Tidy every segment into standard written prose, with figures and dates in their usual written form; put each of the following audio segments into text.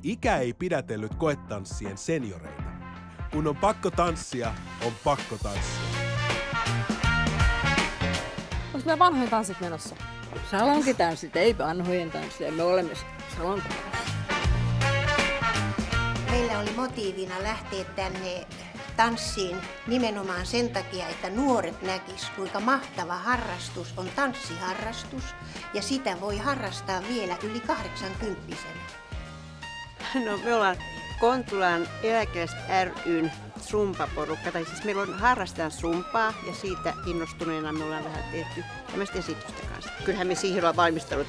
Ikä ei pidätellyt koetanssien senioreita. Kun on pakko tanssia, on pakko tanssia. Onko meillä vanhojen tanssit menossa? Salonkitanssit, ei vanhojen tansseja. Me olemme salonkitanssissa. Meillä oli motiivina lähteä tänne tanssiin nimenomaan sen takia, että nuoret näkis, kuinka mahtava harrastus on tanssiharrastus ja sitä voi harrastaa vielä yli 80-vuotiaana. No, me ollaan Kontulan eläkeläis ry:n sumpaporukka, tai siis meillä on harrastetaan sumpaa ja siitä innostuneena me ollaan vähän tehty tämmöistä esitystä kanssa. Kyllähän me siihen ollaan valmistelut,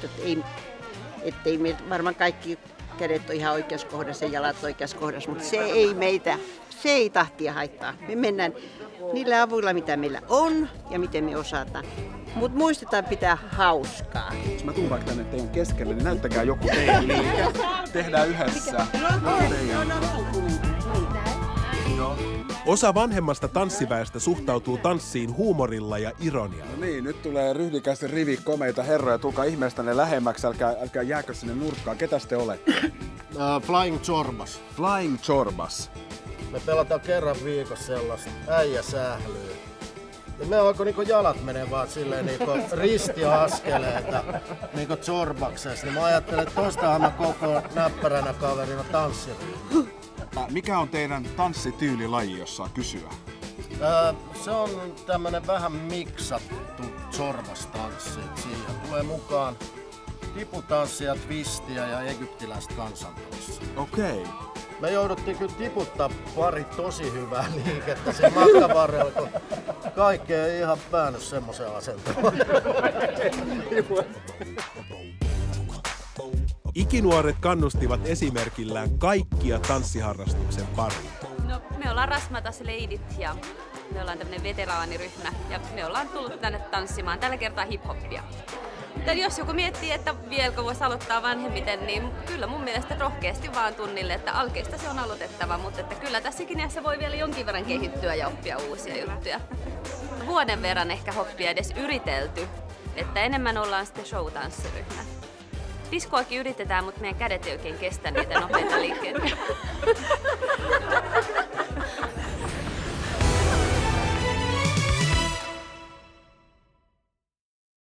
ettei me varmaan kaikki kädet on ihan oikeassa kohdassa ja jalat oikeassa kohdassa, mutta se ei tahtia haittaa. Me mennään niillä avuilla, mitä meillä on ja miten me osataan. Mutta muistetaan pitää hauskaa. Jos mä tuun vaikka tänne teidän keskelle, niin näyttäkää joku teidän liike. Tehdään yhdessä. Osa vanhemmasta tanssiväestä suhtautuu tanssiin huumorilla ja ironialla. No niin, nyt tulee ryhdikäs rivi komeita herroja. Tulkaa ihmeestä ne lähemmäksi, älkää jääkö sinne nurkkaan. Ketäs te olette? Flying Zorbas. Flying Zorbas. Me pelataan kerran viikossa sellaista äijäsählyä. Ja me alkoi niinku jalat menee vaan silleen niinku ristiaskeleita niinku Zorbaksessa. Niin mä ajattelen, että tostahan mä koko näppäränä kaverina tanssiryhmä. Mikä on teidän tanssityylilaji, jos saa kysyä? Se on tämmönen vähän miksattu Zorbas-tanssi. Siihen tulee mukaan tiputanssia, twistiä ja egyptiläistä kansantanssia. Okei. Me jouduttiin kyllä tiputtaa pari tosi hyvää liikettä siinä matkan varrella, kun kaikki ei ihan päänyt semmoiseen asentoon. Ikinuoret kannustivat esimerkillään kaikkia tanssiharrastuksen pariin. No, me ollaan Rasmatas Leidit ja me ollaan tämmönen veteraaniryhmä ja me ollaan tullut tänne tanssimaan tällä kertaa hip-hoppia. Tai jos joku miettii, että vieläkö voisi aloittaa vanhemmiten, niin kyllä mun mielestä rohkeasti vaan tunnille, että alkeista se on aloitettava, mutta että kyllä tässäkin iässä voi vielä jonkin verran kehittyä ja oppia uusia juttuja. Vuoden verran ehkä hoppia edes yritelty, että enemmän ollaan sitten show-tanssiryhmä. Diskoakin yritetään, mutta meidän kädet ei oikein kestä niitä nopeita liikkeitä.